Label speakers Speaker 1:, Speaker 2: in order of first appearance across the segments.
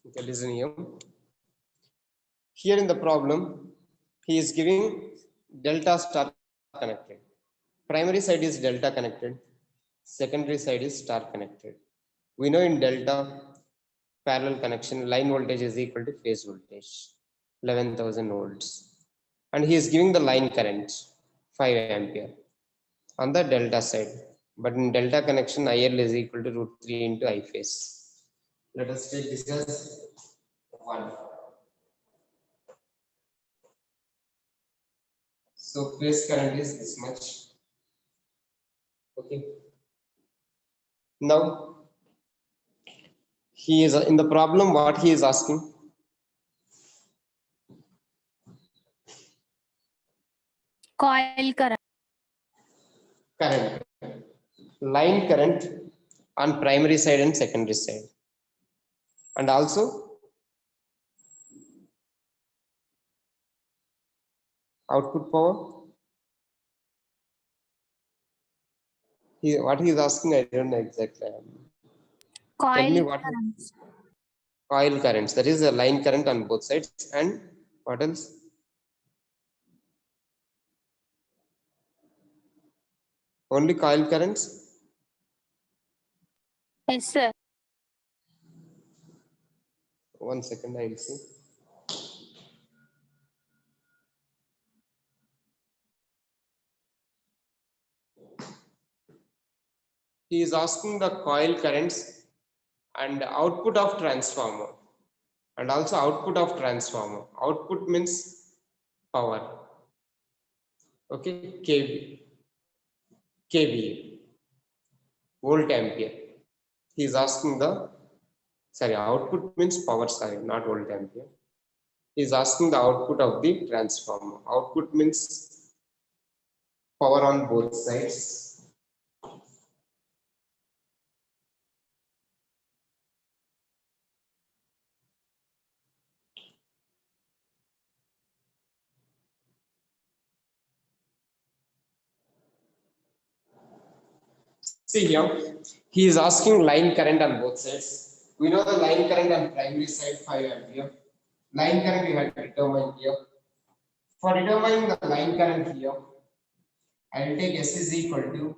Speaker 1: Okay, listen here. Here in the problem, he is giving delta star connected. Primary side is delta connected. Secondary side is star connected. We know in delta parallel connection, line voltage is equal to phase voltage, 11,000 volts. And he is giving the line current, 5 ampere on the delta side. But in delta connection, IL is equal to root 3 into I phase. Let us take this as 1. So phase current is this much. Okay. Now he is in the problem. What he is asking?
Speaker 2: Coil current.
Speaker 1: Current. Line current on primary side and secondary side, and also output power. What he is asking, I don't know exactly. Tell me
Speaker 2: Coil
Speaker 1: what
Speaker 2: currents.
Speaker 1: coil currents. That is a line current on both sides, and what else? Only coil currents.
Speaker 2: Yes, sir.
Speaker 1: 1 second, I will see. He is asking the coil currents and output of transformer, and also output of transformer. Output means power. Okay, kVA, volt ampere. He is asking the output means power, not volt ampere. He is asking the output of the transformer. Output means power on both sides. See here, he is asking line current on both sides. We know the line current on primary side 5 ampere. Line current we have to determine here. For determining the line current here, I will take S is equal to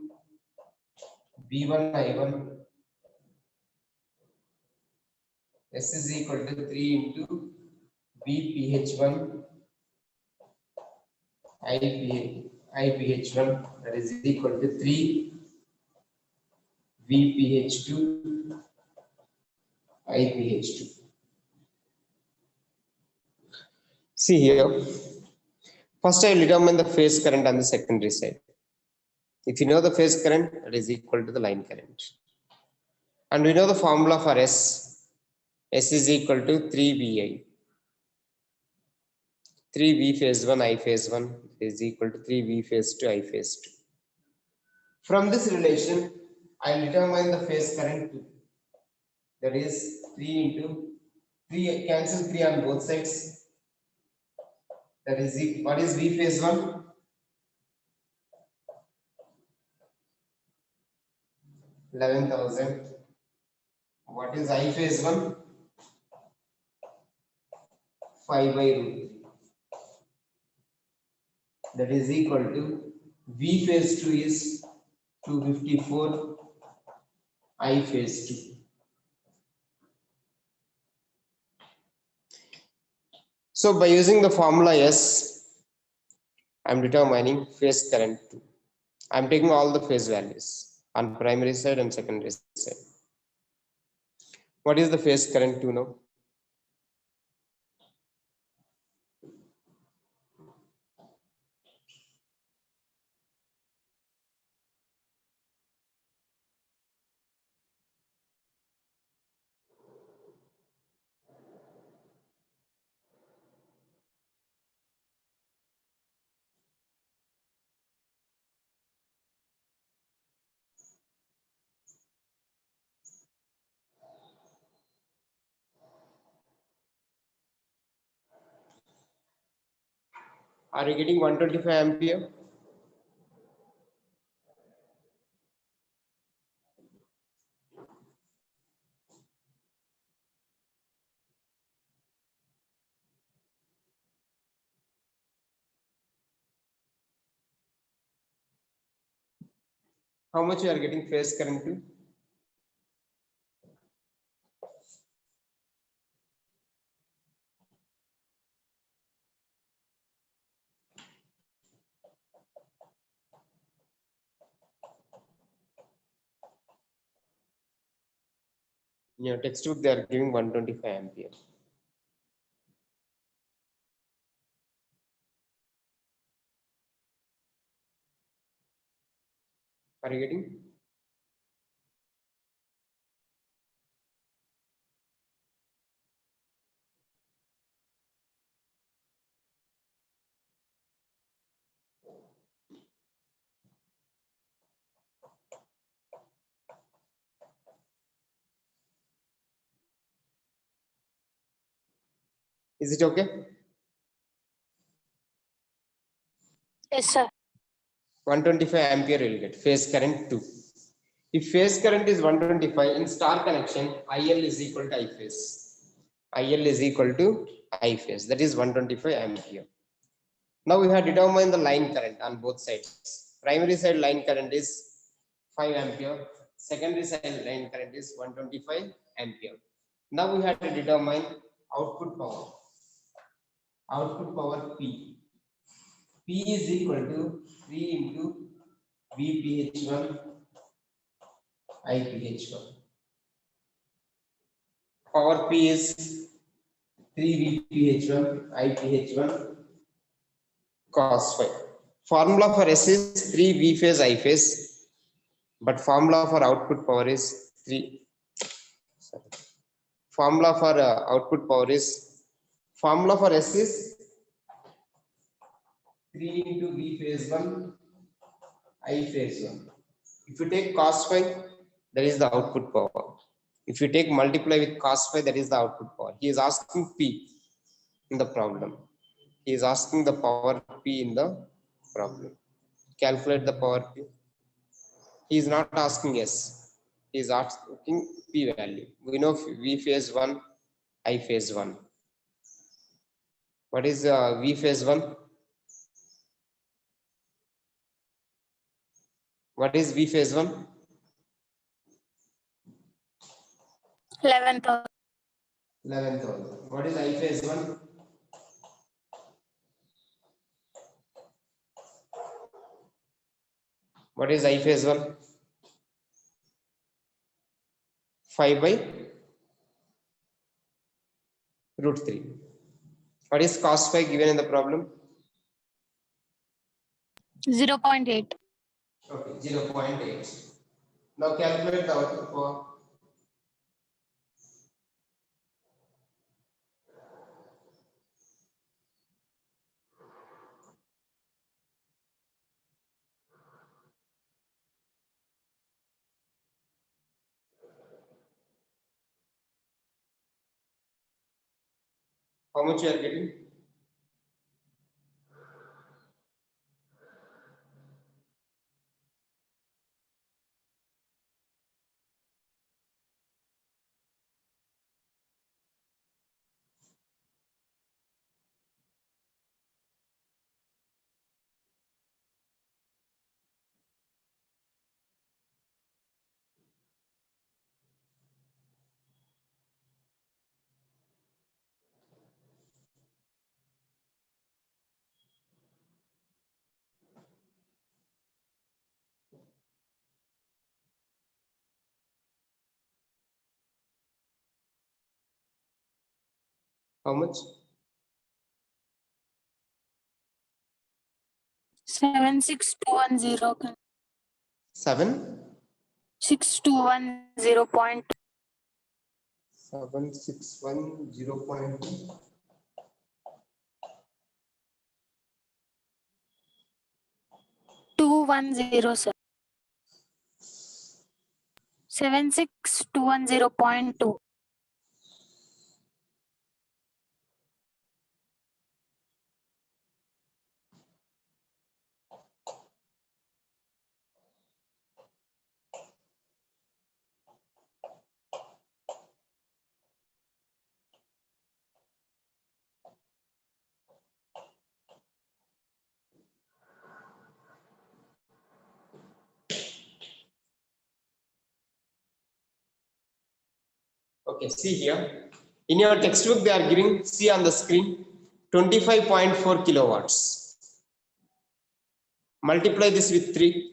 Speaker 1: V1 I1. S is equal to 3 into VPH1 IPH1, that is equal to 3 VPH2 IPH2. See here, first I will determine the phase current on the secondary side. If you know the phase current, it is equal to the line current. And we know the formula for S. S is equal to 3VI. 3V phase 1, I phase 1 is equal to 3V phase 2, I phase 2. From this relation, I will determine the phase current 2. That is 3 into 3, cancel 3 on both sides. That is, what is V phase 1? 11,000. What is I phase 1? 5 by root 3. That is equal to V phase 2 is 254, I phase 2. So by using the formula S, I am determining phase current 2. I am taking all the phase values on primary side and secondary side. What is the phase current 2 now? Are you getting 125 ampere? How much you are getting phase current to? In your textbook, they are giving 125 ampere. Are you getting? Is it okay?
Speaker 2: Yes, sir.
Speaker 1: 125 ampere you will get phase current 2. If phase current is 125 in star connection, IL is equal to I phase. IL is equal to I phase. That is 125 ampere. Now we have determined the line current on both sides. Primary side line current is 5 ampere. Secondary side line current is 125 ampere. Now we have to determine output power. Output power P. P is equal to 3 into VPH1 IPH1. Power P is 3 VPH1 IPH1 cos phi. Formula for S is 3 V phase I phase, but formula for output power is 3. Sorry. Formula for output power is, formula for S is 3 into V phase 1 I phase 1. If you take cos phi, that is the output power. If you take multiply with cos phi, that is the output power. He is asking P in the problem. He is asking the power P in the problem. Calculate the power P. He is not asking S. He is asking P value. We know V phase 1, I phase 1. What is V phase 1? What is V phase 1?
Speaker 2: 11,000.
Speaker 1: 11,000. What is I phase 1? What is I phase 1? 5 by root 3. What is cos phi given in the problem?
Speaker 2: 0.8.
Speaker 1: Okay, 0.8. Now calculate the output power. How much you are getting? How much?
Speaker 2: 76210.
Speaker 1: 7?
Speaker 2: 6210.2.
Speaker 1: 761 0.2.
Speaker 2: 210, sir. 76210.2.
Speaker 1: Okay, see here. In your textbook, they are giving, see on the screen, 25.4 kilowatts. Multiply this with 3.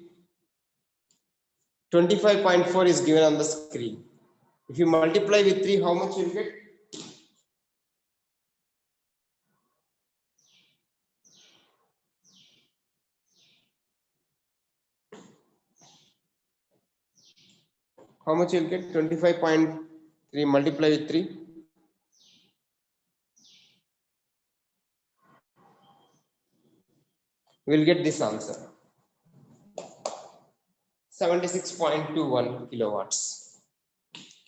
Speaker 1: 25.4 is given on the screen. If you multiply with 3, how much you will get? How much you will get? 25.3 multiply with 3. We will get this answer. 76.21 kilowatts.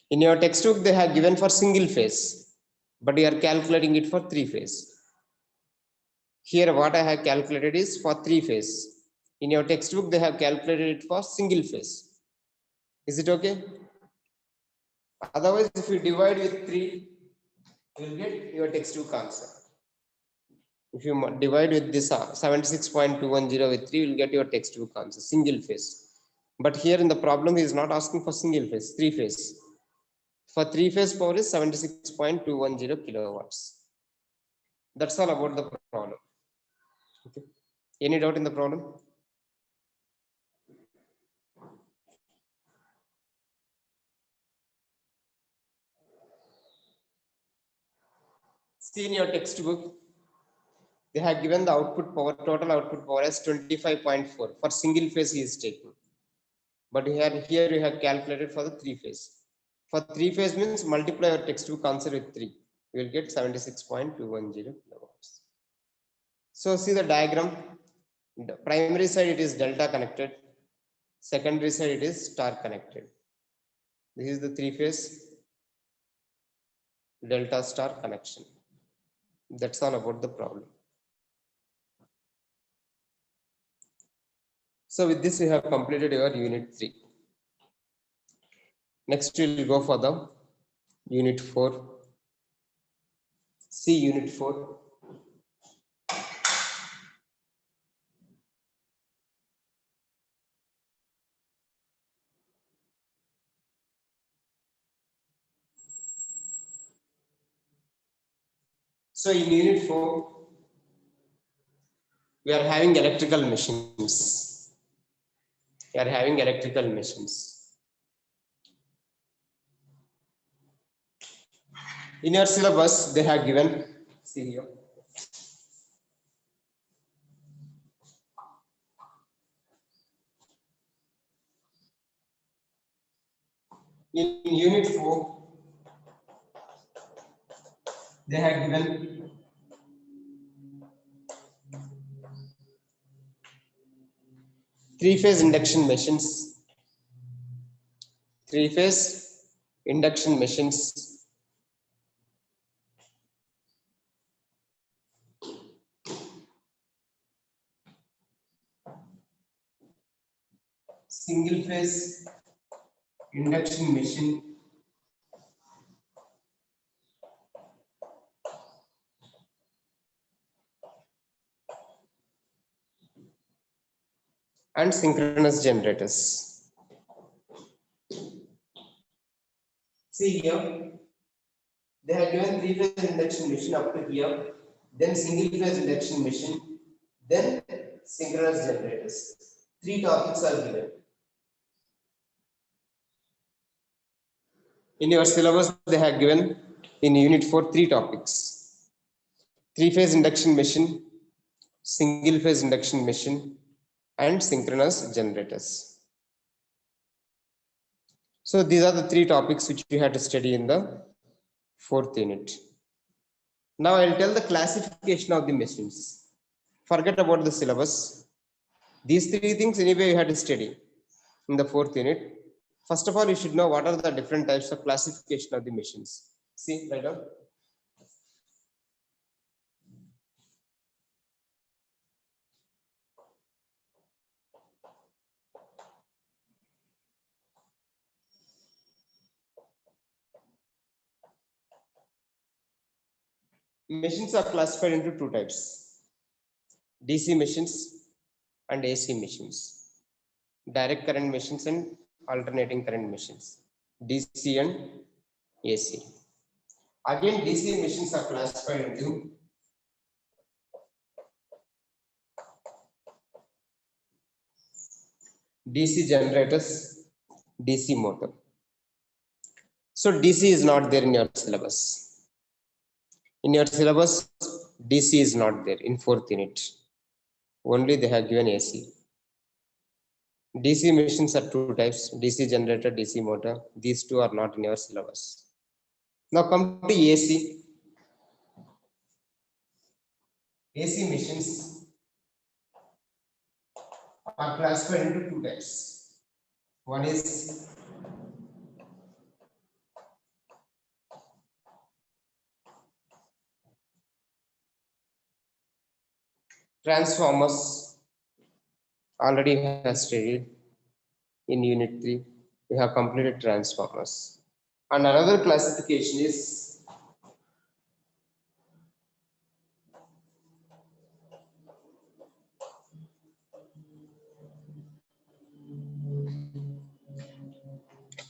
Speaker 1: In your textbook, they have given for single phase, but you are calculating it for 3 phase. Here, what I have calculated is for 3 phase. In your textbook, they have calculated it for single phase. Is it okay? Otherwise, if you divide with 3, you will get your textbook answer. If you divide with this 76.210 with 3, you will get your textbook answer, single phase. But here in the problem, he is not asking for single phase, 3 phase. For 3 phase power is 76.210 kilowatts. That's all about the problem. Okay. Any doubt in the problem? See in your textbook, they have given the output power, total output power as 25.4 for single phase he is taking. But here you have calculated for the 3 phase. For 3 phase means multiply your textbook answer with 3. You will get 76.210 kilowatts. So see the diagram. The primary side it is delta connected. Secondary side it is star connected. This is the 3 phase delta star connection. That's all about the problem. So with this, you have completed your unit 3. Next, we will go for the unit 4. See unit 4. So in unit 4, we are having electrical machines. We are having electrical machines. In your syllabus, they have given, see here. In unit 4, they have given three-phase induction machines. Three-phase induction machines. Single-phase induction machine. And synchronous generators. See here, they have given three-phase induction machine up to here, then single-phase induction machine, then synchronous generators. 3 topics are given. In your syllabus, they have given in unit 4 3 topics: 3-phase induction machine, single-phase induction machine, and synchronous generators. So these are the 3 topics which we had to study in the 4th unit. Now I'll tell the classification of the machines. Forget about the syllabus. These 3 things anyway you had to study in the 4th unit. First of all, you should know what are the different types of classification of the machines. See right now. Machines are classified into 2 types: DC machines and AC machines, direct current machines and alternating current machines, DC and AC. Again, DC machines are classified into DC generators, DC motor. So DC is not there in your syllabus. In your syllabus, DC is not there in 4th unit. Only they have given AC. DC machines are two types, DC generator, DC motor. These two are not in your syllabus. Now come to AC. AC machines are classified into two types. One is transformers, already has studied in unit 3. We have completed transformers. And another classification is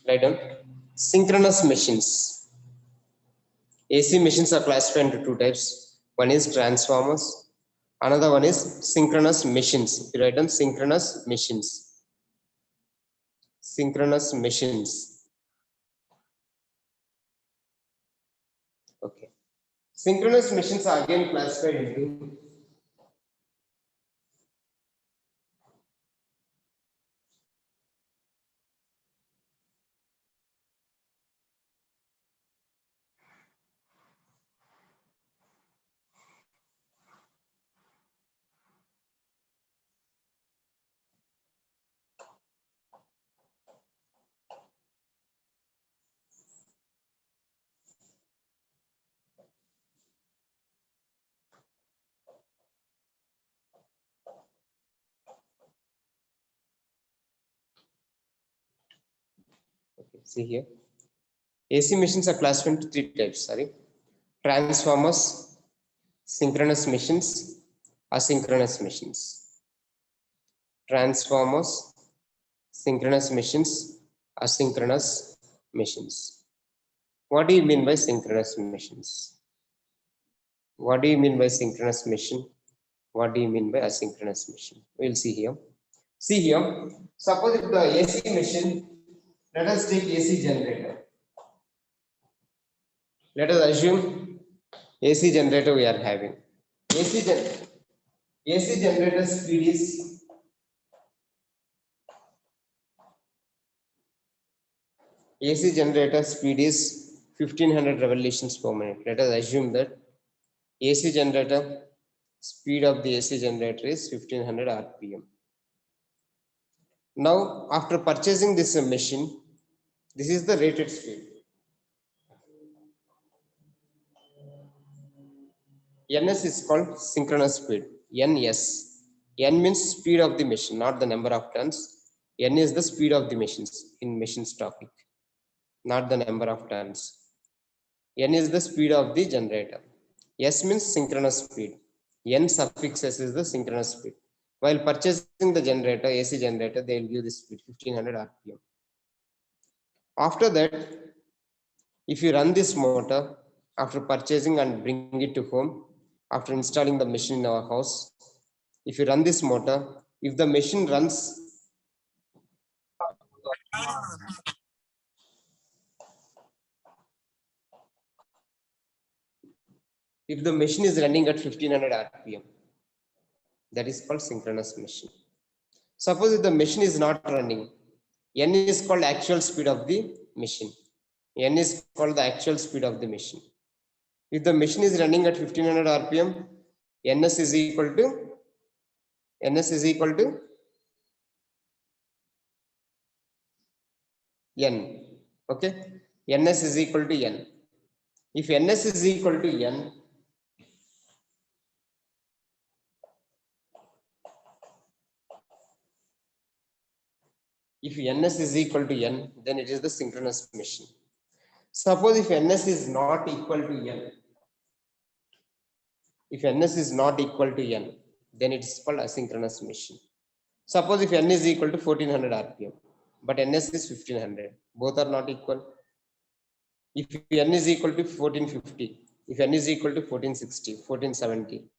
Speaker 1: write down synchronous machines. AC machines are classified into two types. One is transformers, another one is synchronous machines. You write down synchronous machines. Synchronous machines. Okay. Synchronous machines are again classified into okay, see here. AC machines are classified into three types. Sorry. Transformers, synchronous machines, asynchronous machines. Transformers, synchronous machines, asynchronous machines. What do you mean by synchronous machines? What do you mean by synchronous machine? What do you mean by asynchronous machine? We'll see here. See here, suppose if the AC machine, let us take AC generator. Let us assume AC generator we are having. AC generator speed is AC generator speed is 1500 revolutions per minute. Let us assume that AC generator speed of the AC generator is 1500 RPM. Now, after purchasing this machine, this is the rated speed. NS is called synchronous speed. NS. N means speed of the machine, not the number of turns. N is the speed of the machines in machines topic, not the number of turns. N is the speed of the generator. S means synchronous speed. N suffix S is the synchronous speed. While purchasing the generator, AC generator, they will give this speed 1500 RPM. After that, if you run this motor after purchasing and bring it to home, after installing the machine in our house, if you run this motor, if the machine runs if the machine is running at 1500 RPM, that is called synchronous machine. Suppose if the machine is not running, N is called actual speed of the machine. N is called the actual speed of the machine. If the machine is running at 1500 RPM, NS is equal to N. Okay, NS is equal to N. If NS is equal to N, if NS is equal to N, then it is the synchronous machine. Suppose if NS is not equal to N, if NS is not equal to N, then it is called asynchronous machine. Suppose if N is equal to 1400 RPM, but NS is 1500, both are not equal. If n is equal to 1450, if n is equal to 1460, 1470,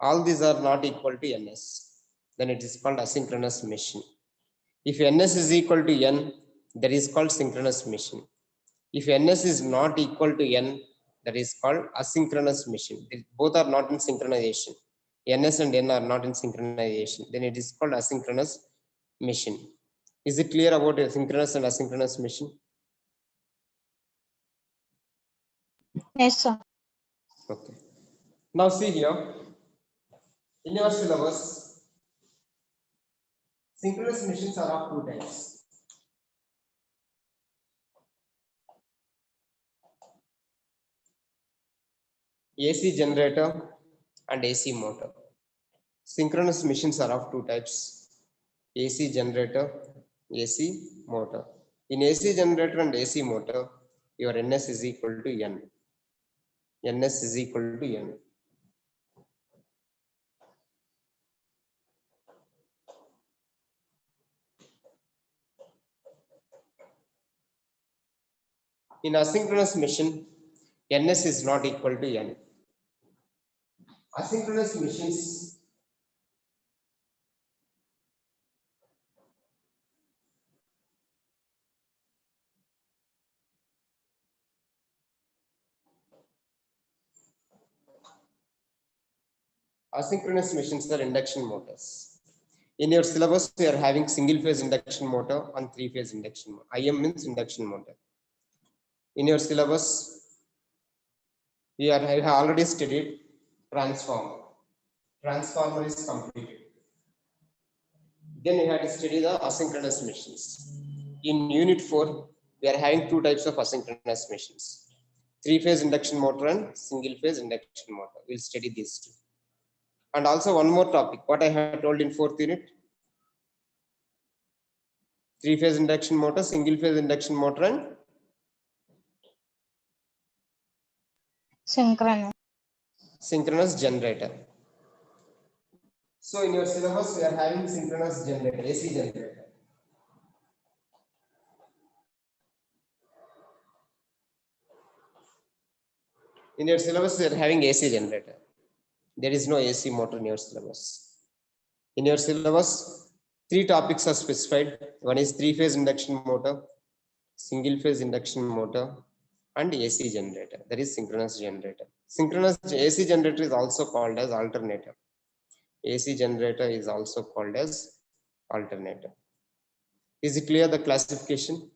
Speaker 1: all these are not equal to ns, then it is called asynchronous machine. If ns is equal to n, that is called synchronous machine. If ns is not equal to n, that is called asynchronous machine. Both are not in synchronization. Ns and n are not in synchronization. Then it is called asynchronous machine. Is it clear about a synchronous and asynchronous machine?
Speaker 2: Yes, sir.
Speaker 1: Okay. Now see here, in your syllabus, synchronous machines are of two types. AC generator and AC motor. Synchronous machines are of two types. AC generator, AC motor. In AC generator and AC motor, your NS is equal to N. NS is equal to N. In asynchronous machine, NS is not equal to N. Asynchronous machines are induction motors. In your syllabus, you are having single phase induction motor and three phase induction motor. IM means induction motor. In your syllabus, we have already studied transformer. Transformer is completed. Then we had to study the asynchronous machines. In unit 4, we are having two types of asynchronous machines. Three-phase induction motor and single-phase induction motor. We'll study these two. And also one more topic, what I had told in 4th unit. Three-phase induction motor, single-phase induction motor and synchronous generator. So in your syllabus, we are having synchronous generator, AC generator. In your syllabus, we are having AC generator. There is no AC motor in your syllabus. In your syllabus, three topics are specified. One is three-phase induction motor, single-phase induction motor, and AC generator. That is synchronous generator. Synchronous AC generator is also called as alternator. AC generator is also called as alternator. Is it clear the classification?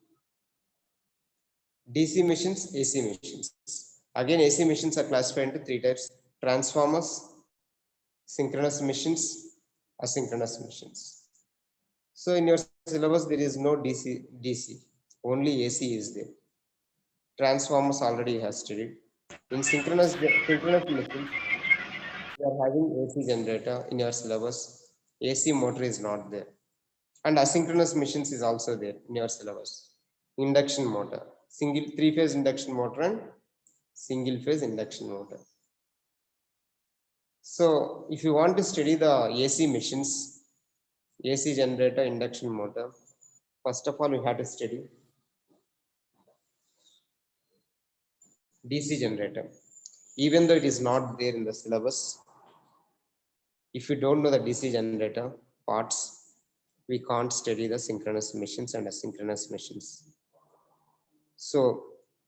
Speaker 1: DC machines, AC machines. Again, AC machines are classified into three types: transformers, synchronous machines, asynchronous machines. So in your syllabus, there is no DC, only AC is there. Transformers already has studied. In synchronous machines, you are having AC generator in your syllabus. AC motor is not there. And asynchronous machines is also there in your syllabus. Induction motor, three-phase induction motor and single-phase induction motor. So if you want to study the AC machines, AC generator, induction motor, first of all, we have to study DC generator. Even though it is not there in the syllabus, if you don't know the DC generator parts, we can't study the synchronous machines and asynchronous machines. So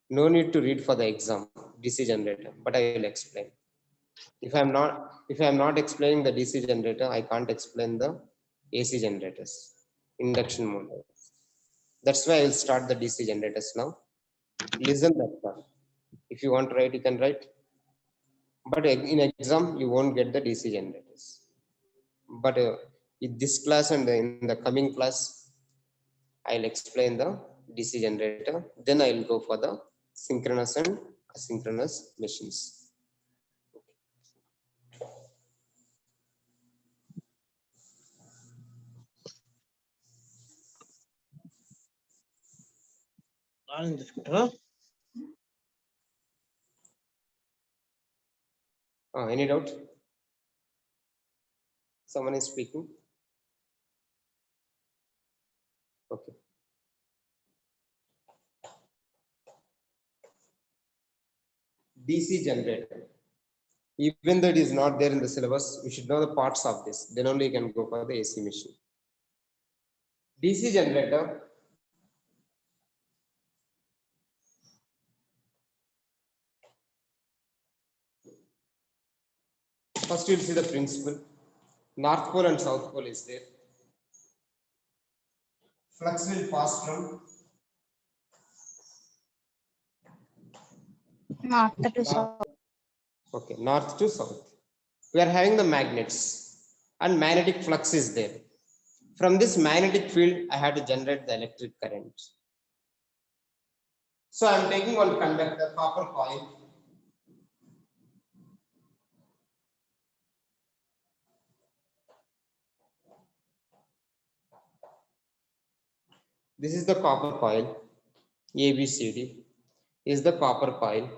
Speaker 1: no need to read for the exam DC generator, but I will explain. If I'm not explaining the DC generator, I can't explain the AC generators, induction motor. That's why I will start the DC generators now. Listen that part. If you want to write, you can write. But in exam, you won't get the DC generators. But in this class and in the coming class, I'll explain the DC generator. Then I'll go for the synchronous and asynchronous machines. Any doubt? Someone is speaking. Okay. DC generator. Even though it is not there in the syllabus, we should know the parts of this. Then only you can go for the AC machine. DC generator. First, you'll see the principle. North pole and south pole is there. Flux will pass from
Speaker 2: North to south.
Speaker 1: okay, north to south. We are having the magnets and magnetic flux is there. From this magnetic field, I have to generate the electric current. So I am taking one conductor, copper coil. This is the copper coil. ABCD is the copper coil.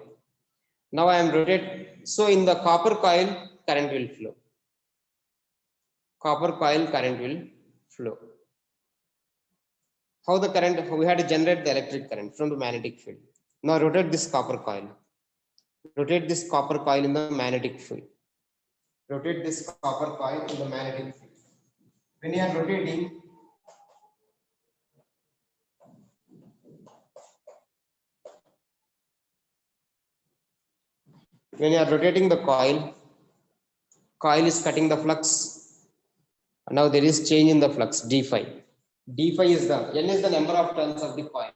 Speaker 1: Now I am rotating. So in the copper coil, current will flow. Copper coil current will flow. How the current? We had to generate the electric current from the magnetic field. Now rotate this copper coil. Rotate this copper coil in the magnetic field. Rotate this copper coil in the magnetic field. When you are rotating, the coil is cutting the flux. Now there is change in the flux d phi. D phi is the n is the number of turns of the coil.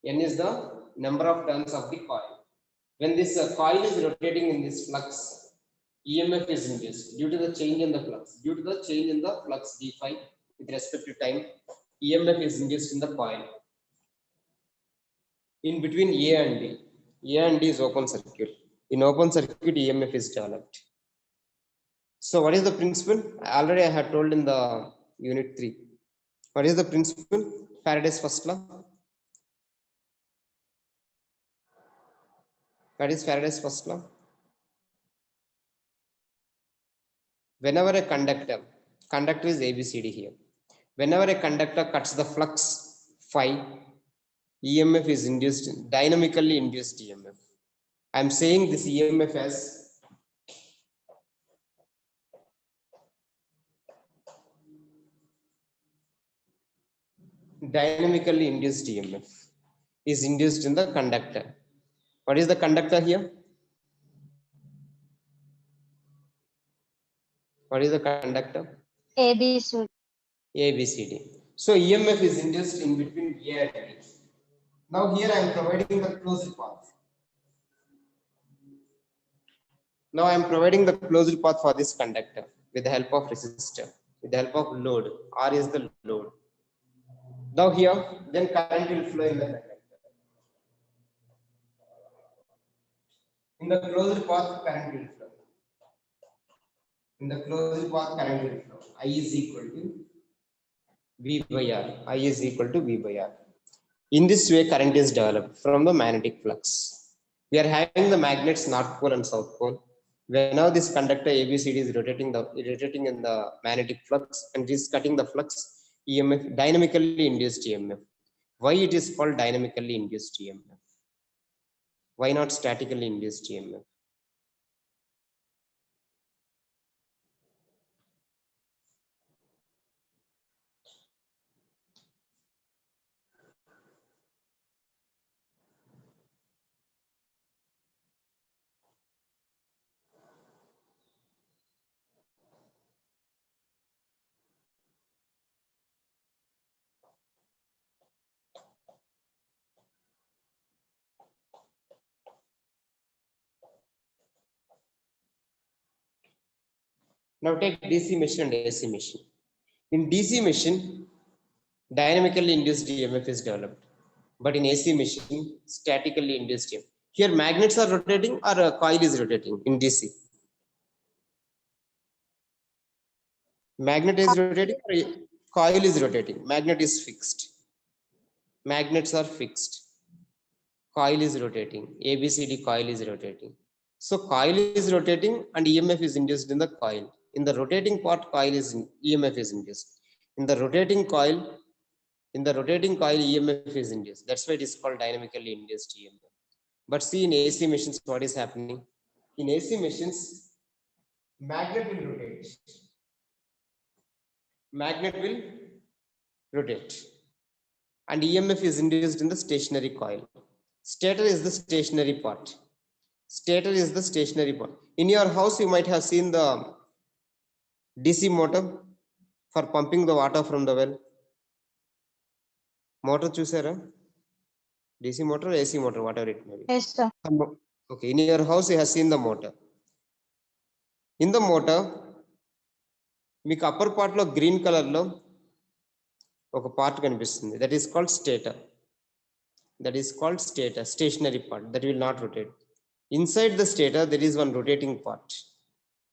Speaker 1: N is the number of turns of the coil. When this coil is rotating in this flux, EMF is induced due to the change in the flux. Due to the change in the flux d phi with respect to time, EMF is induced in the coil. In between A and D. A and D is open circuit. In open circuit, EMF is developed. So what is the principle? Already I had told in the unit 3. What is the principle? Faraday's first law. What is Faraday's first law? Whenever a conductor is ABCD here. Whenever a conductor cuts the flux phi, EMF is induced, dynamically induced EMF. I am saying this EMF as dynamically induced EMF is induced in the conductor. What is the conductor here? What is the conductor?
Speaker 2: ABC.
Speaker 1: ABCD. So EMF is induced in between A and B. Now here I am providing the closed path. Now I am providing the closed path for this conductor with the help of resistor, with the help of load. R is the load. Now here, then current will flow in the conductor. In the closed path, current will flow. In the closed path, current will flow. I is equal to V by R. I is equal to V by R. In this way, current is developed from the magnetic flux. We are having the magnets North Pole and South Pole. Whenever this conductor ABCD is rotating in the magnetic flux and it is cutting the flux, EMF, dynamically induced EMF. Why it is called dynamically induced EMF? Why not statically induced EMF? Now take DC machine and AC machine. In DC machine, dynamically induced EMF is developed, but in AC machine, statically induced EMF. Here magnets are rotating or a coil is rotating in DC. Magnet is rotating or coil is rotating. Magnet is fixed. Magnets are fixed. Coil is rotating. ABCD coil is rotating. So coil is rotating and EMF is induced in the coil. In the rotating part, EMF is induced. In the rotating coil, EMF is induced. That's why it is called dynamically induced EMF. But see in AC machines, what is happening? In AC machines, magnet will rotate. Magnet will rotate. And EMF is induced in the stationary coil. Stator is the stationary part. Stator is the stationary part. In your house, you might have seen the DC motor for pumping the water from the well. Motor chusara? DC motor, AC motor, whatever it may be.
Speaker 2: Yes, sir.
Speaker 1: Okay, in your house, you have seen the motor. In the motor, మీకు upper part లో green colour లో ఒక part కనిపిస్తుంది. That is called stator. That is called stator, stationary part that will not rotate. Inside the stator, there is one rotating part.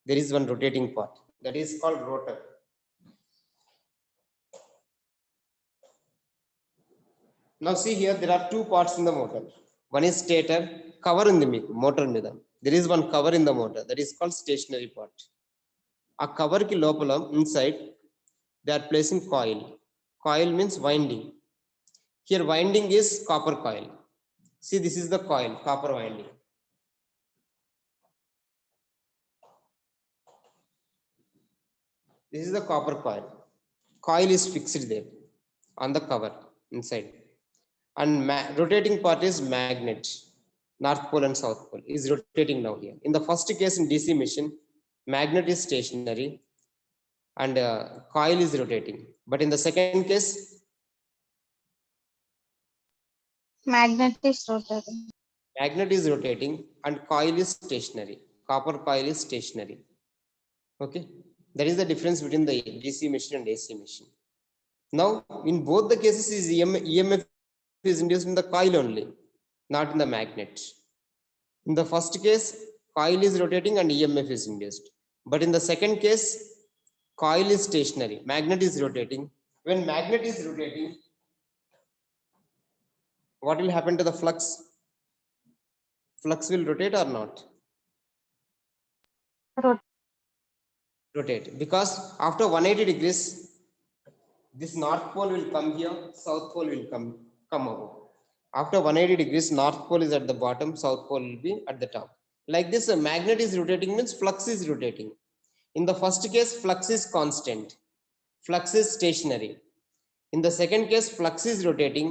Speaker 1: There is one rotating part that is called rotor. Now see here, there are two parts in the motor. One is stator, cover in the motor mida. There is one cover in the motor that is called stationary part. A cover ki lopala inside, they are placing coil. Coil means winding. Here winding is copper coil. See, this is the coil, copper winding. This is the copper coil. Coil is fixed there on the cover inside. And rotating part is magnet. North pole and south pole is rotating now here. In the first case in DC machine, magnet is stationary and coil is rotating. But in the second case,
Speaker 2: Magnet is rotating.
Speaker 1: Magnet is rotating and coil is stationary. Copper coil is stationary. Okay, that is the difference between the DC machine and AC machine. Now, in both the cases, is EMF is induced in the coil only, not in the magnet. In the first case, coil is rotating and EMF is induced. But in the second case, coil is stationary, magnet is rotating. When magnet is rotating, what will happen to the flux? Flux will rotate or not? Rotate, because after 180 degrees, this north pole will come here, south pole will come over. After 180 degrees, north pole is at the bottom, south pole will be at the top. Like this, a magnet is rotating means flux is rotating. In the first case, flux is constant, flux is stationary. In the second case, flux is rotating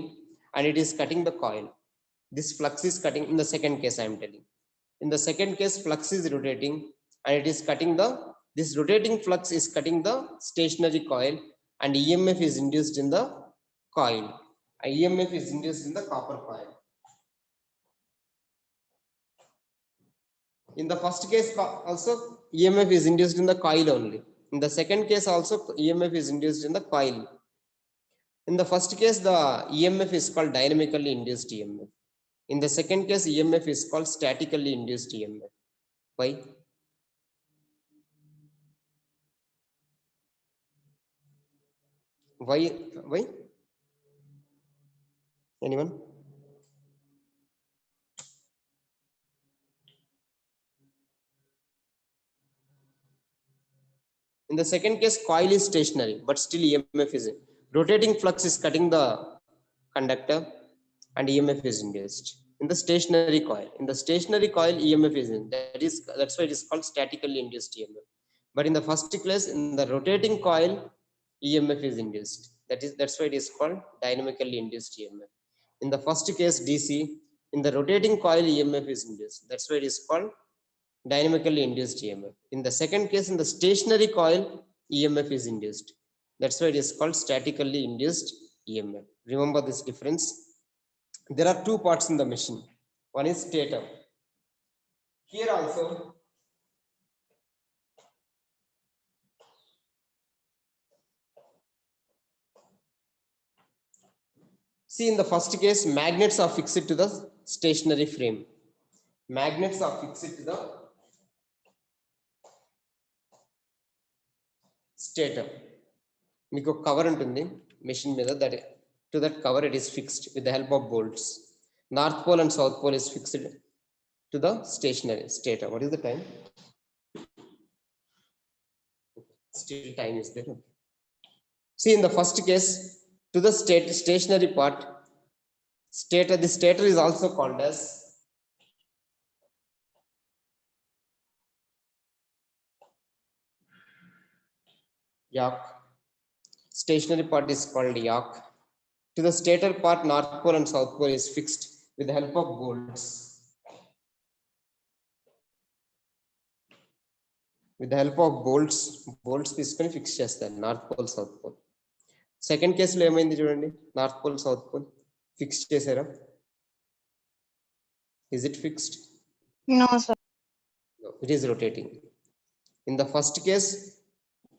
Speaker 1: and it is cutting the coil. This flux is cutting in the second case, I am telling. In the second case, flux is rotating and it is cutting this rotating flux is cutting the stationary coil and EMF is induced in the coil. EMF is induced in the copper coil. In the first case also, EMF is induced in the coil only. In the second case also, EMF is induced in the coil. In the first case, the EMF is called dynamically induced EMF. In the second case, EMF is called statically induced EMF. Why? Why? Anyone? In the second case, coil is stationary, but still EMF is rotating flux is cutting the conductor and EMF is induced in the stationary coil. In the stationary coil, EMF is in. That's why it is called statically induced EMF. But in the first case, in the rotating coil, EMF is induced. That's why it is called dynamically induced EMF. In the first case, DC, in the rotating coil, EMF is induced. That's why it is called dynamically induced EMF. In the second case, in the stationary coil, EMF is induced. That's why it is called statically induced EMF. Remember this difference. There are two parts in the machine. One is stator. Here also, see in the first case, magnets are fixed to the stationary frame. Magnets are fixed to the stator. Meeku cover untundi machine meeda, that to that cover it is fixed with the help of bolts. North pole and south pole is fixed to the stationary stator. What is the time? Still time is there. See, in the first case, to the stationary part, stator. The stator is also called as yoke. Stationary part is called yoke. To the stator part, north pole and south pole is fixed with the help of bolts. With the help of bolts తీసుకొని fix చేస్తారు north pole south pole. Second కేసులో ఏమైంది చూడండి, north pole south pole fix చేశారా? Is it fixed?
Speaker 2: No, sir.
Speaker 1: No, it is rotating. In the first case,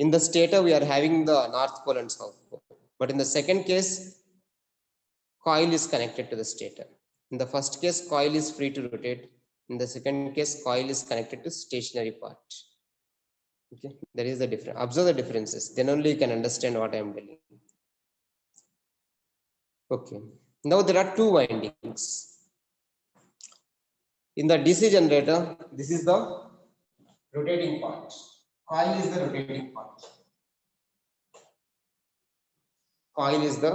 Speaker 1: in the stator we are having the north pole and south pole, but in the second case coil is connected to the stator. In the first case coil is free to rotate, in the second case coil is connected to stationary part. Okay, there is the difference. Observe the differences, then only you can understand what I am telling. Okay, now there are two windings. In the DC generator, this is the rotating part. Coil is the rotating part. Coil is the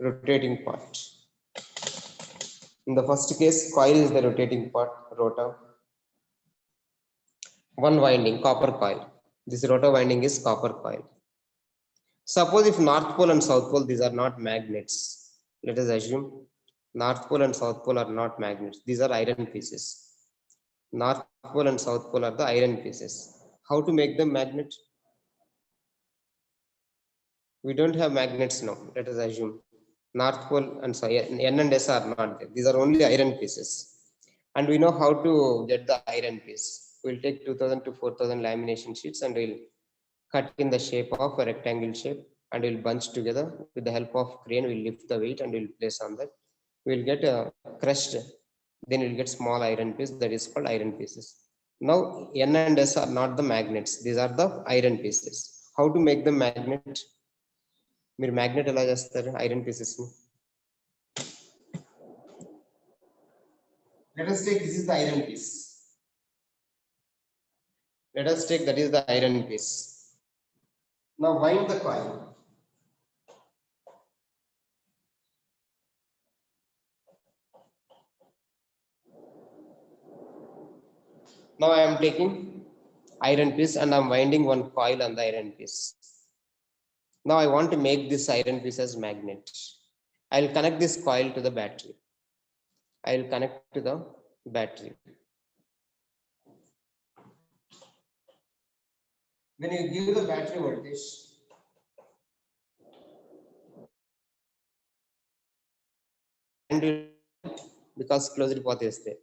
Speaker 1: rotating part. In the first case, coil is the rotating part, rotor. One winding, copper coil. This rotor winding is copper coil. Suppose if north pole and south pole, these are not magnets. Let us assume north pole and south pole are not magnets. These are iron pieces. North pole and south pole are the iron pieces. How to make them magnet? We don't have magnets now. Let us assume north pole and N and S are not there. These are only iron pieces. And we know how to get the iron piece. We'll take 2000 to 4000 lamination sheets and we'll cut in the shape of a rectangle shape and we'll bunch together. With the help of crane, we'll lift the weight and we'll place on that. We'll get crushed. Then we'll get small iron piece, that is called iron pieces. Now N and S are not the magnets. These are the iron pieces. How to make them magnet? మీరు magnet ఎలా చేస్తారు iron pieces ని? Let us take this is the iron piece. Let us take that is the iron piece. Now wind the coil. Now I am taking iron piece and I am winding one coil on the iron piece. Now I want to make this iron piece as magnet. I will connect this coil to the battery. I will connect to the battery. When you give the battery voltage, and because closed path is there.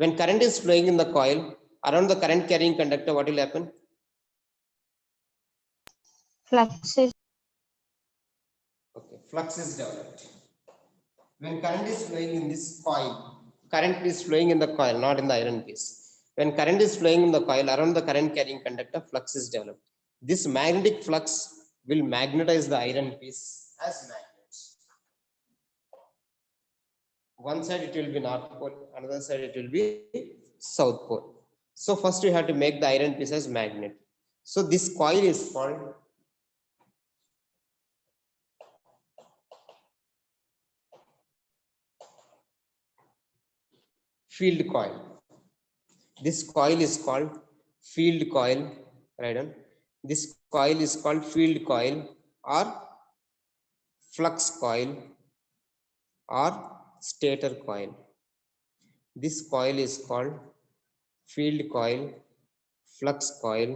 Speaker 1: When current is flowing in the coil, around the current carrying conductor, what will happen?
Speaker 2: Flux is.
Speaker 1: Okay, flux is developed. When current is flowing in this coil, current is flowing in the coil, not in the iron piece. When current is flowing in the coil, around the current carrying conductor, flux is developed. This magnetic flux will magnetize the iron piece as magnet. One side it will be north pole, another side it will be south pole. So first we have to make the iron piece as magnet. So this coil is called field coil. This coil is called field coil, right on. This coil is called field coil or flux coil or stator coil. This coil is called field coil, flux coil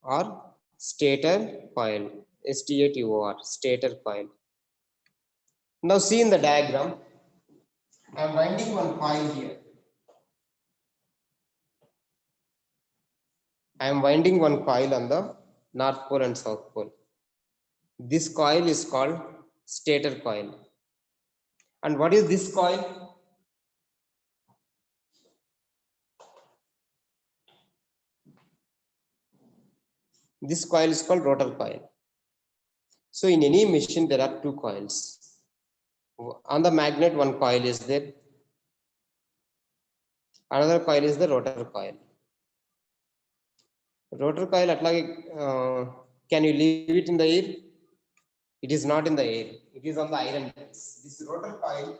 Speaker 1: or stator coil, STATOR, stator coil. Now see in the diagram, I am winding one coil here. I am winding one coil on the north pole and south pole. This coil is called stator coil. And what is this coil? This coil is called rotor coil. So in any machine, there are two coils. On the magnet, one coil is there. Another coil is the rotor coil. Rotor coil, can you leave it in the air? It is not in the air. It is on the iron piece. This rotor coil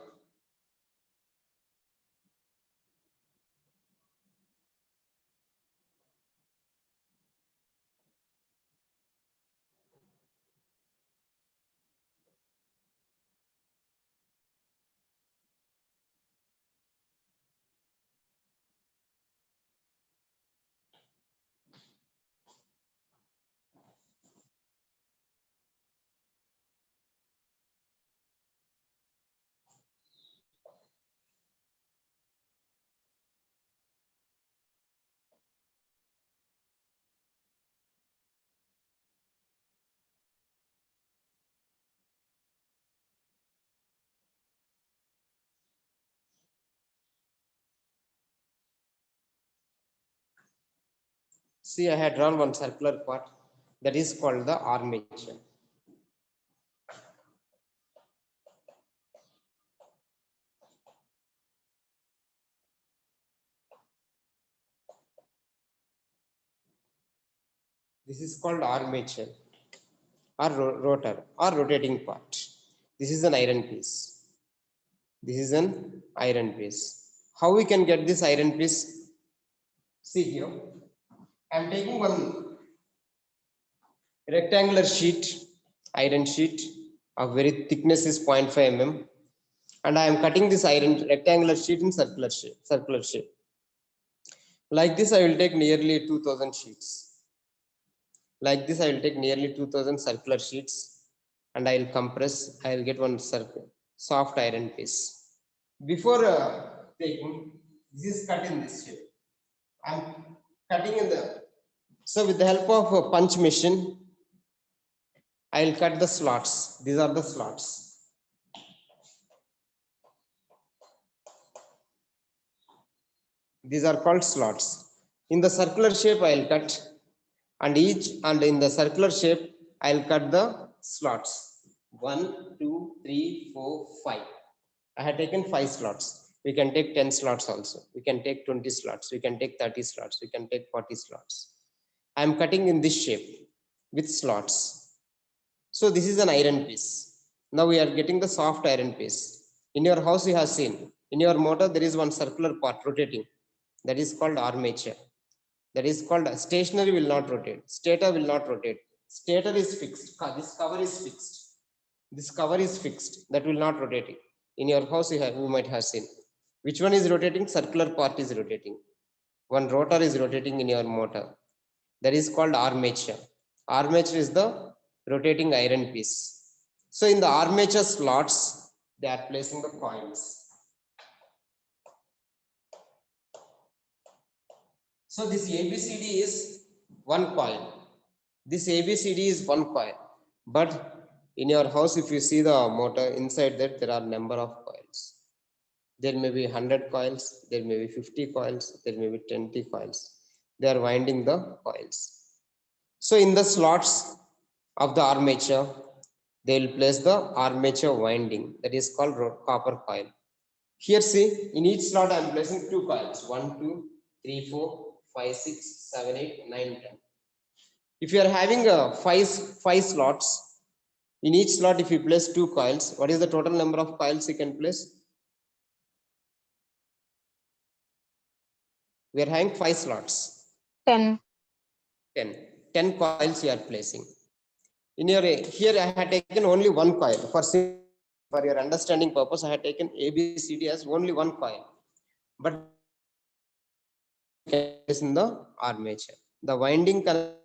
Speaker 1: See, I had drawn one circular part that is called the armature. This is called armature or rotor or rotating part. This is an iron piece. This is an iron piece. How we can get this iron piece? See here. I am taking one rectangular sheet, iron sheet of very thickness is 0.5 mm, and I am cutting this iron rectangular sheet in circular shape. Like this, I will take nearly 2000 sheets. Like this, I will take nearly 2000 circular sheets, and I will compress. I will get one soft iron piece. Before taking, this is cut in this shape. I am cutting in the. So with the help of a punch machine, I will cut the slots. These are the slots. These are called slots. In the circular shape, I will cut, and in the circular shape, I will cut the slots. 1, 2, 3, 4, 5. I had taken 5 slots. We can take 10 slots also. We can take 20 slots. We can take 30 slots. We can take 40 slots. I am cutting in this shape with slots. So this is an iron piece. Now we are getting the soft iron piece. In your house, you have seen. In your motor, there is one circular part rotating. That is called armature. That is called stationary will not rotate. Stator will not rotate. Stator is fixed. This cover is fixed. This cover is fixed. That will not rotate it. In your house, you might have seen. Which one is rotating? Circular part is rotating. One rotor is rotating in your motor. That is called armature. Armature is the rotating iron piece. So in the armature slots, they are placing the coils. So this ABCD is one coil. This ABCD is one coil. But in your house, if you see the motor, inside that there are number of coils. There may be 100 coils, there may be 50 coils, there may be 20 coils. They are winding the coils. So in the slots of the armature, they will place the armature winding, that is called copper coil. Here see, in each slot I am placing 2 coils, 1, 2, 3, 4, 5, 6, 7, 8, 9, 10. If you are having five slots, in each slot if you place 2 coils, what is the total number of coils you can place? We are having 5 slots.
Speaker 2: 10.
Speaker 1: 10 coils you are placing. In your here I had taken only one coil for your understanding purpose. I had taken ABCD as only one coil, but is in the armature. The winding connection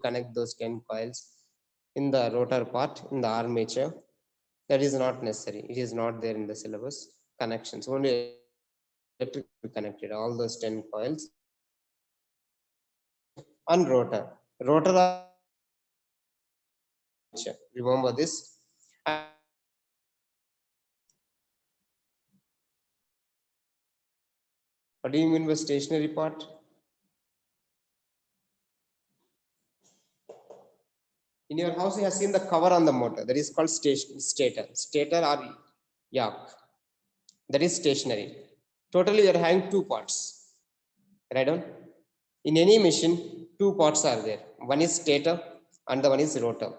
Speaker 1: connect those 10 coils in the rotor part in the armature. That is not necessary. It is not there in the syllabus. Connections only electric connected. All those 10 coils on rotor. Rotor. Remember this. What do you mean by stationary part? In your house, you have seen the cover on the motor. That is called stator. Stator or yoke. That is stationary. Totally, you are having 2 parts. Right on. In any machine, 2 parts are there. One is stator and the one is rotor.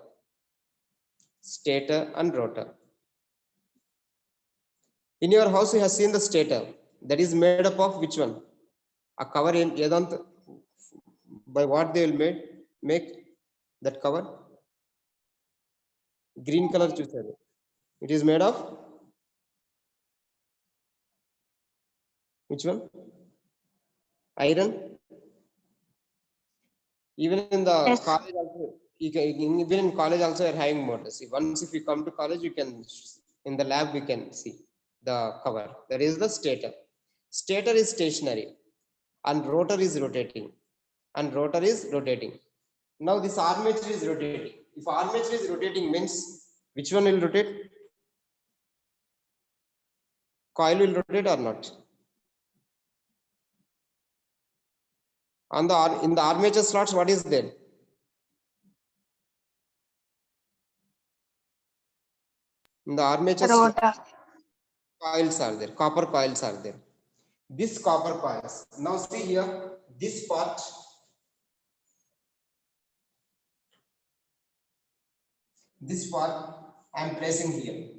Speaker 1: Stator and rotor. In your house, you have seen the stator. That is made up of which one? A cover in Yadant. By what they will make that cover? Green color chusaru. It is made of which one? Iron. Even in the
Speaker 2: Yes.
Speaker 1: college also, even in college also you're having motors. See, once if you come to college, you can in the lab we can see the cover. There is the stator. Stator is stationary, and rotor is rotating, and rotor is rotating. Now this armature is rotating. If armature is rotating means which one will rotate? Coil will rotate or not? On the in the armature slots, what is there? In the armature slots,
Speaker 2: rotor,
Speaker 1: coils are there, copper coils are there. This copper coils, now see here, this part, I am placing here.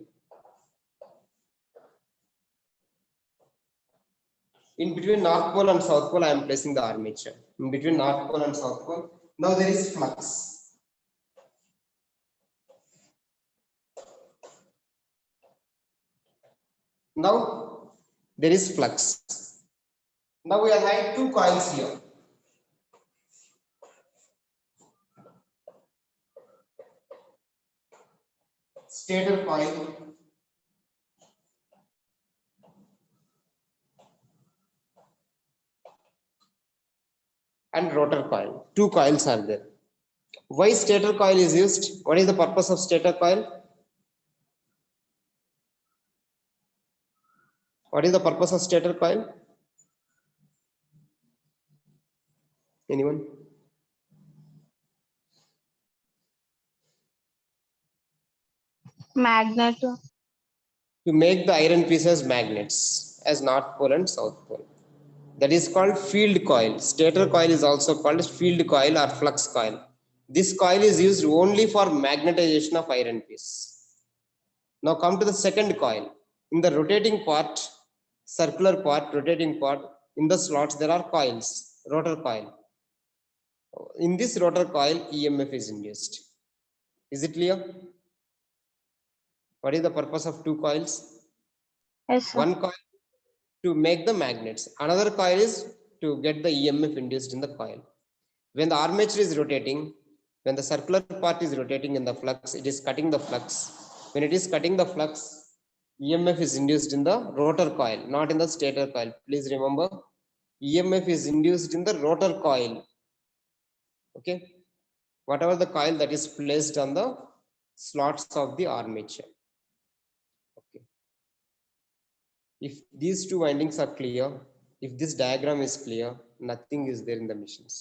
Speaker 1: In between North Pole and South Pole, I am placing the armature. In between North Pole and South Pole, now there is flux. Now there is flux. Now we are having two coils here. Stator coil and rotor coil. Two coils are there. Why stator coil is used? What is the purpose of stator coil? What is the purpose of stator coil? Anyone?
Speaker 2: magnet,
Speaker 1: To make the iron pieces magnets as North Pole and South Pole. That is called field coil. Stator coil is also called field coil or flux coil. This coil is used only for magnetization of iron piece. Now come to the second coil. In the rotating part, circular part, rotating part, in the slots there are coils, rotor coil. In this rotor coil, EMF is induced. Is it clear? What is the purpose of two coils?
Speaker 2: yes, sir.
Speaker 1: One coil to make the magnets. Another coil is to get the EMF induced in the coil. When the armature is rotating, when the circular part is rotating in the flux, it is cutting the flux. When it is cutting the flux, EMF is induced in the rotor coil, not in the stator coil. Please remember, EMF is induced in the rotor coil. Okay, whatever the coil that is placed on the slots of the armature. Okay, if these two windings are clear, if this diagram is clear, nothing is there in the machines.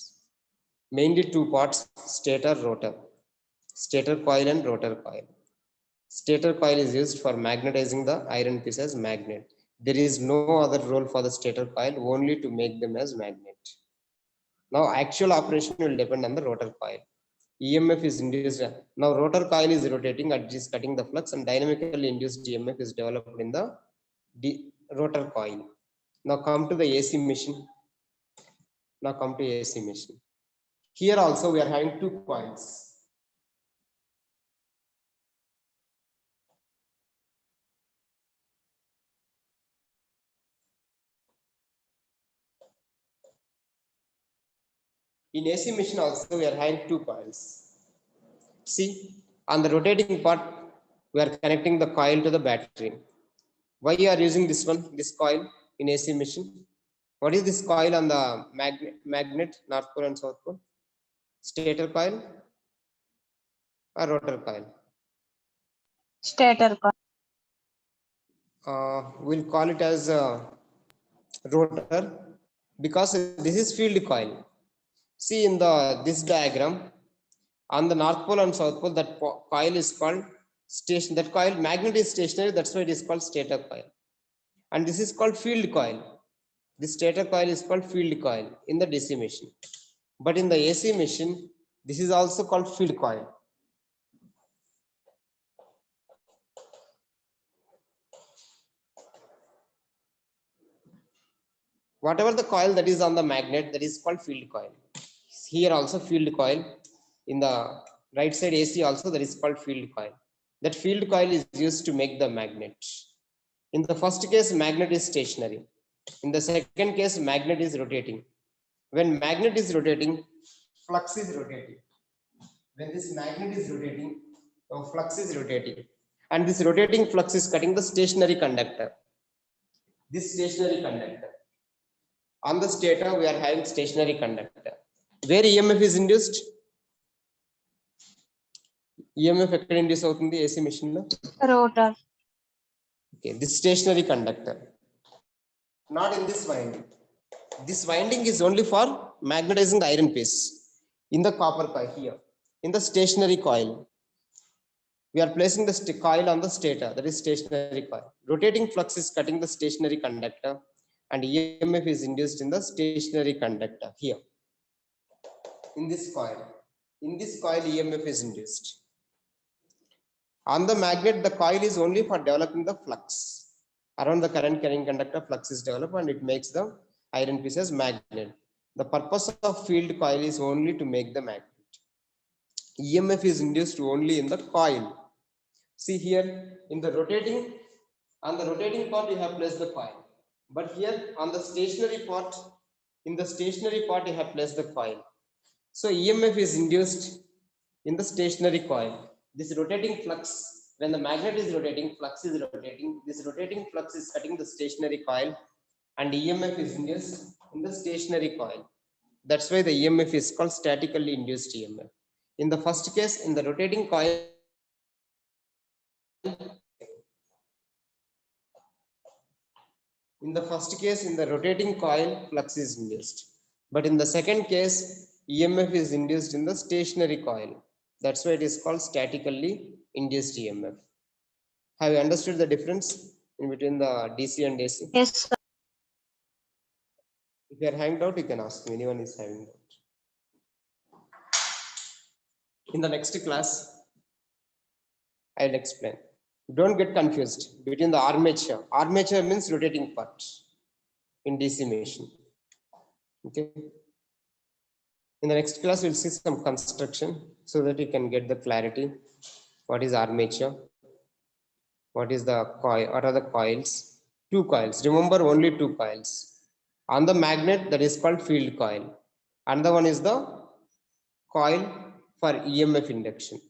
Speaker 1: Mainly two parts, stator, rotor, stator coil and rotor coil. Stator coil is used for magnetizing the iron piece as magnet. There is no other role for the stator coil, only to make them as magnet. Now actual operation will depend on the rotor coil. EMF is induced. Now rotor coil is rotating, it is cutting the flux, and dynamically induced EMF is developed in the rotor coil. Now come to the AC machine. Here also we are having two coils. In AC machine also we are having two coils. See, on the rotating part, we are connecting the coil to the battery. Why you are using this one, this coil in AC machine? What is this coil on the magnet, North Pole and South Pole? Stator coil or rotor coil?
Speaker 2: Stator coil,
Speaker 1: We'll call it as rotor, because this is field coil. See in this diagram, on the North Pole and South Pole, that coil is called station. That coil magnet is stationary, that's why it is called stator coil. And this is called field coil. This stator coil is called field coil in the DC machine. But in the AC machine, this is also called field coil. Whatever the coil that is on the magnet, that is called field coil. Here also field coil. In the right side AC also, that is called field coil. That field coil is used to make the magnet. In the first case, magnet is stationary. In the second case, magnet is rotating. When magnet is rotating, flux is rotating. When this magnet is rotating, flux is rotating. And this rotating flux is cutting the stationary conductor. This stationary conductor. On the stator, we are having stationary conductor. Where EMF is induced? EMF ఎక్కడ induce అవుతుంది AC machine లో?
Speaker 2: rotor,
Speaker 1: Okay, this stationary conductor. Not in this winding. This winding is only for magnetizing the iron piece in the copper coil here. In the stationary coil, we are placing the coil on the stator, that is stationary coil. Rotating flux is cutting the stationary conductor and EMF is induced in the stationary conductor here. In this coil, EMF is induced. On the magnet, the coil is only for developing the flux. Around the current carrying conductor, flux is developed and it makes the iron piece as magnet. The purpose of field coil is only to make the magnet. EMF is induced only in the coil. See here, in the rotating, on the rotating part, you have placed the coil. But here on the stationary part, in the stationary part, you have placed the coil. So EMF is induced in the stationary coil. This rotating flux, when the magnet is rotating, flux is rotating. This rotating flux is cutting the stationary coil and EMF is induced in the stationary coil. That's why the EMF is called statically induced EMF. In the first case, in the rotating coil, in the first case, in the rotating coil, flux is induced. But in the second case, EMF is induced in the stationary coil. That's why it is called statically induced EMF. Have you understood the difference in between the DC and AC?
Speaker 2: Yes, sir.
Speaker 1: If you are having doubt, you can ask me. Anyone is having doubt. In the next class, I will explain. Don't get confused between the armature. Armature means rotating part in DC machine. Okay. In the next class, we'll see some construction so that you can get the clarity. What is armature? What is the coil? What are the coils? Two coils. Remember, only two coils. On the magnet, that is called field coil. Another one is the coil for EMF induction.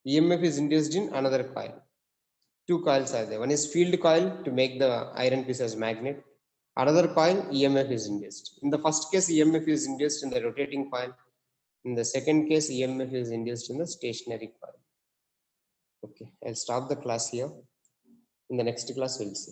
Speaker 1: EMF is induced in another coil. Two coils are there. One is field coil to make the iron piece as magnet. Another coil, EMF is induced. In the first case, EMF is induced in the rotating coil. In the second case, EMF is induced in the stationary coil. Okay, I'll stop the class here. In the next class, we'll see.